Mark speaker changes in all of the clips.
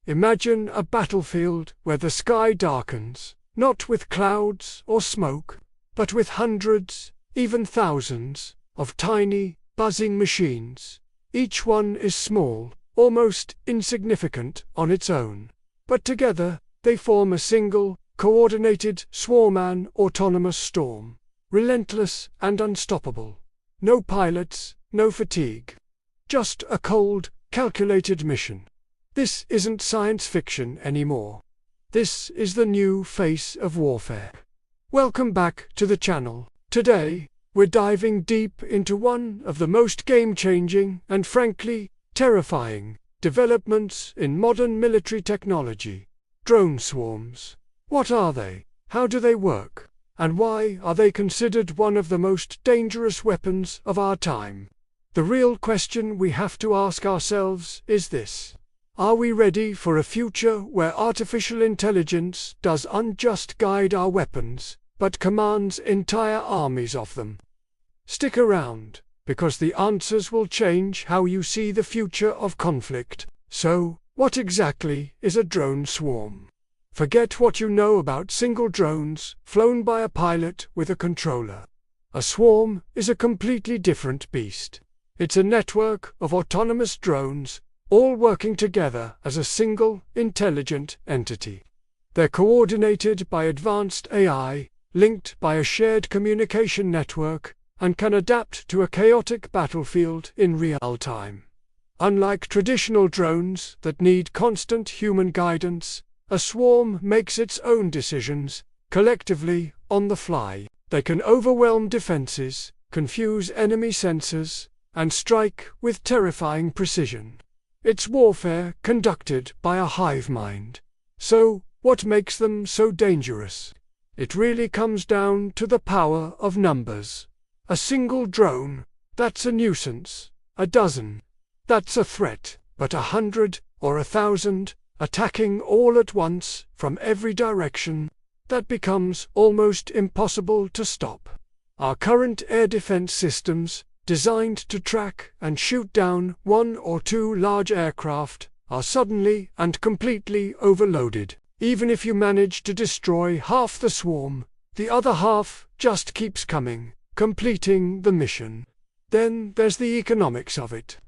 Speaker 1: Imagine a battlefield where the sky darkens, not with clouds or smoke, but with hundreds, even thousands, of tiny, buzzing machines. Each one is small, almost insignificant on its own, but together they form a single, coordinated swarm-an autonomous storm, relentless and unstoppable. No pilots, no fatigue. Just a cold, calculated mission. This isn't science fiction anymore. This is the new face of warfare. Welcome back to the channel. Today, we're diving deep into one of the most game-changing and frankly, terrifying developments in modern military technology. Drone swarms. What are they? How do they work? And why are they considered one of the most dangerous weapons of our time? The real question we have to ask ourselves is this: are we ready for a future where artificial intelligence doesn't just guide our weapons, but commands entire armies of them? Stick around, because the answers will change how you see the future of conflict. So, what exactly is a drone swarm? Forget what you know about single drones flown by a pilot with a controller. A swarm is a completely different beast. It's a network of autonomous drones, all working together as a single, intelligent entity. They're coordinated by advanced AI, linked by a shared communication network, and can adapt to a chaotic battlefield in real time. Unlike traditional drones that need constant human guidance, a swarm makes its own decisions, collectively, on the fly. They can overwhelm defenses, confuse enemy sensors, and strike with terrifying precision. It's warfare conducted by a hive mind. So, what makes them so dangerous? It really comes down to the power of numbers. A single drone, that's a nuisance. A dozen, that's a threat. But 100 or 1,000, attacking all at once from every direction, that becomes almost impossible to stop. Our current air defense systems, designed to track and shoot down one or two large aircraft, are suddenly and completely overloaded. Even if you manage to destroy half the swarm, the other half just keeps coming, completing the mission. Then there's the economics of it.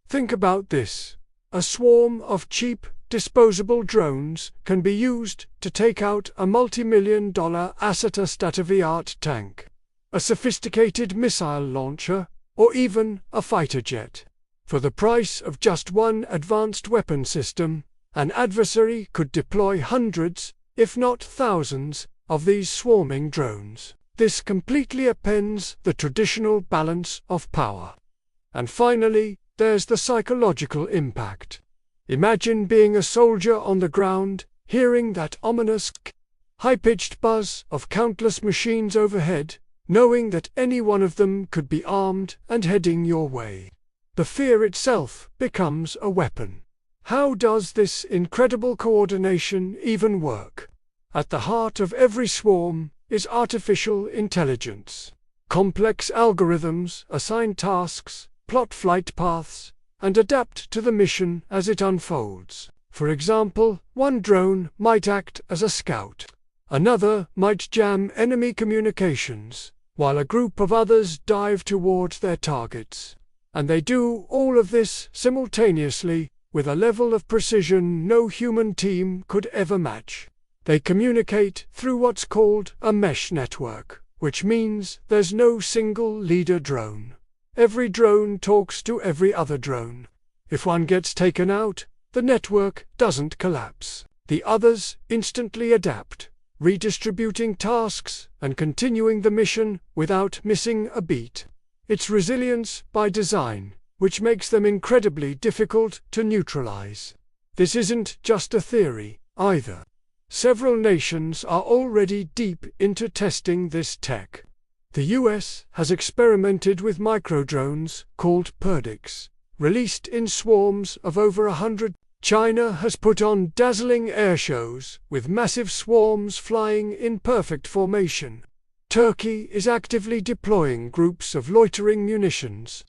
Speaker 1: Think about this. A swarm of cheap, disposable drones can be used to take out a multi-million-dollar asset, a state-of-the-art tank, a sophisticated missile launcher, or even a fighter jet. For the price of just one advanced weapon system, an adversary could deploy hundreds, if not thousands, of these swarming drones. This completely upends the traditional balance of power. And finally, there's the psychological impact. Imagine being a soldier on the ground, hearing that ominous, high-pitched buzz of countless machines overhead, knowing that any one of them could be armed and heading your way. The fear itself becomes a weapon. How does this incredible coordination even work? At the heart of every swarm is artificial intelligence. Complex algorithms assign tasks, plot flight paths, and adapt to the mission as it unfolds. For example, one drone might act as a scout. Another might jam enemy communications, while a group of others dive toward their targets. And they do all of this simultaneously, with a level of precision no human team could ever match. They communicate through what's called a mesh network, which means there's no single leader drone. Every drone talks to every other drone. If one gets taken out, the network doesn't collapse. The others instantly adapt, redistributing tasks and continuing the mission without missing a beat. It's resilience by design, which makes them incredibly difficult to neutralize. This isn't just a theory, either. Several nations are already deep into testing this tech. The US has experimented with microdrones called Perdix, released in swarms of over 100. China has put on dazzling air shows with massive swarms flying in perfect formation. Turkey is actively deploying groups of loitering munitions.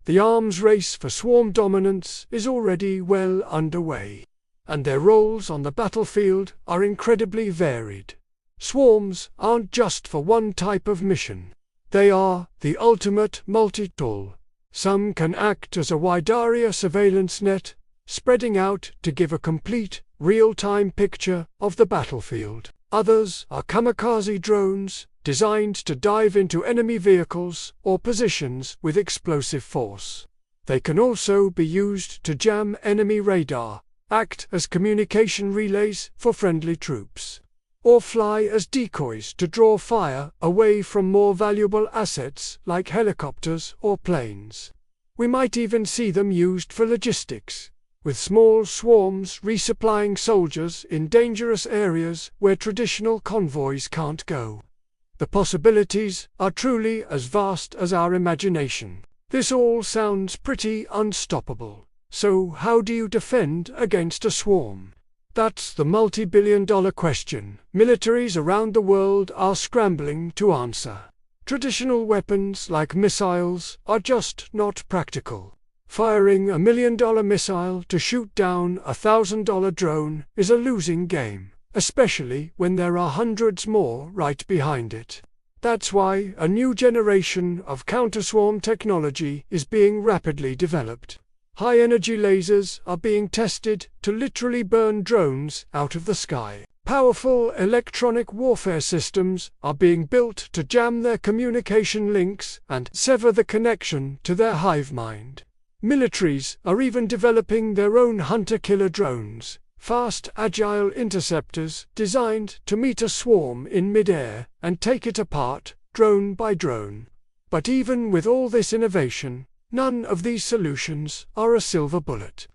Speaker 1: The arms race for swarm dominance is already well underway. and their roles on the battlefield are incredibly varied. Swarms aren't just for one type of mission. They are the ultimate multi-tool. Some can act as a wide area surveillance net, spreading out to give a complete, real-time picture of the battlefield. Others are kamikaze drones, designed to dive into enemy vehicles or positions with explosive force. They can also be used to jam enemy radar, act as communication relays for friendly troops, or fly as decoys to draw fire away from more valuable assets like helicopters or planes. We might even see them used for logistics, with small swarms resupplying soldiers in dangerous areas where traditional convoys can't go. The possibilities are truly as vast as our imagination. This all sounds pretty unstoppable. So how do you defend against a swarm? That's the multi-billion-dollar question militaries around the world are scrambling to answer. Traditional weapons like missiles are just not practical. Firing a $1 million missile to shoot down a $1,000 drone is a losing game, especially when there are hundreds more right behind it. That's why a new generation of counter-swarm technology is being rapidly developed. High-energy lasers are being tested to literally burn drones out of the sky. Powerful electronic warfare systems are being built to jam their communication links and sever the connection to their hive mind. Militaries are even developing their own hunter-killer drones, fast, agile interceptors designed to meet a swarm in mid-air and take it apart, drone by drone. But even with all this innovation, none of these solutions are a silver bullet.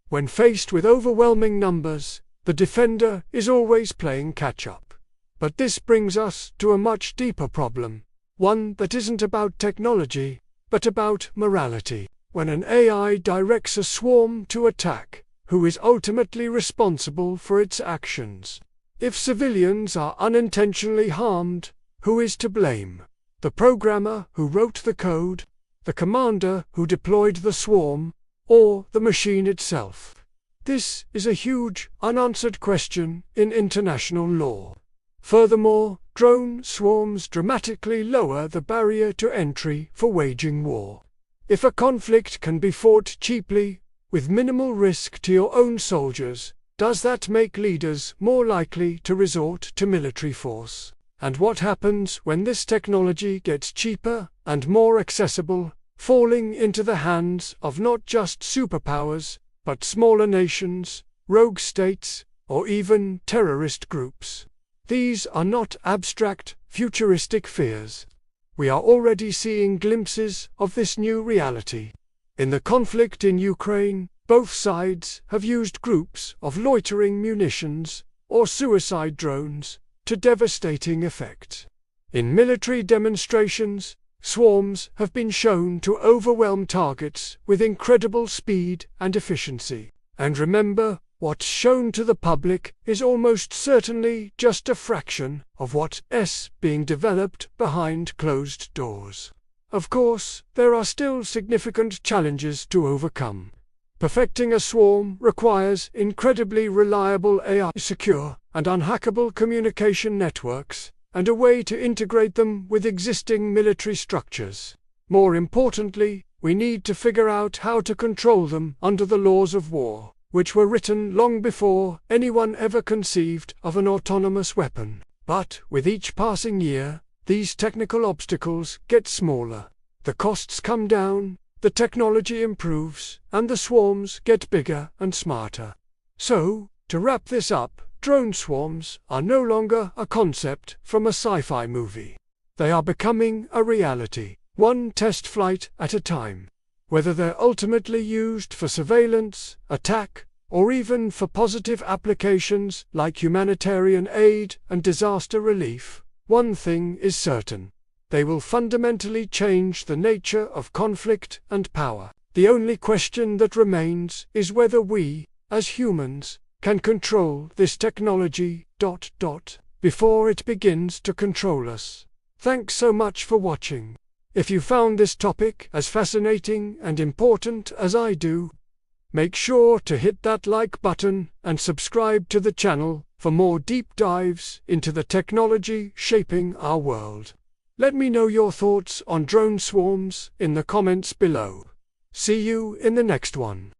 Speaker 1: When faced with overwhelming numbers, the defender is always playing catch-up. But this brings us to a much deeper problem, one that isn't about technology, but about morality. When an AI directs a swarm to attack, who is ultimately responsible for its actions? If civilians are unintentionally harmed, who is to blame? The programmer who wrote the code, the commander who deployed the swarm, or the machine itself? This is a huge, unanswered question in international law. Furthermore, drone swarms dramatically lower the barrier to entry for waging war. If a conflict can be fought cheaply, with minimal risk to your own soldiers, does that make leaders more likely to resort to military force? And what happens when this technology gets cheaper and more accessible, falling into the hands of not just superpowers, but smaller nations, rogue states, or even terrorist groups? These are not abstract, futuristic fears. We are already seeing glimpses of this new reality. In the conflict in Ukraine, both sides have used groups of loitering munitions, or suicide drones, to devastating effect. In military demonstrations, swarms have been shown to overwhelm targets with incredible speed and efficiency. And remember, what's shown to the public is almost certainly just a fraction of what's being developed behind closed doors. Of course, there are still significant challenges to overcome. Perfecting a swarm requires incredibly reliable AI, secure and unhackable communication networks, and a way to integrate them with existing military structures. More importantly, we need to figure out how to control them under the laws of war, which were written long before anyone ever conceived of an autonomous weapon. But with each passing year, these technical obstacles get smaller. The costs come down, the technology improves, and the swarms get bigger and smarter. So, to wrap this up, drone swarms are no longer a concept from a sci-fi movie. They are becoming a reality, one test flight at a time. Whether they're ultimately used for surveillance, attack, or even for positive applications like humanitarian aid and disaster relief, one thing is certain: they will fundamentally change the nature of conflict and power. The only question that remains is whether we, as humans, can control this technology before it begins to control us. Thanks so much for watching. If you found this topic as fascinating and important as I do, Make sure to hit that like button and subscribe to the channel for more deep dives into the technology shaping our world. Let me know your thoughts on drone swarms in the comments below. See you in the next one.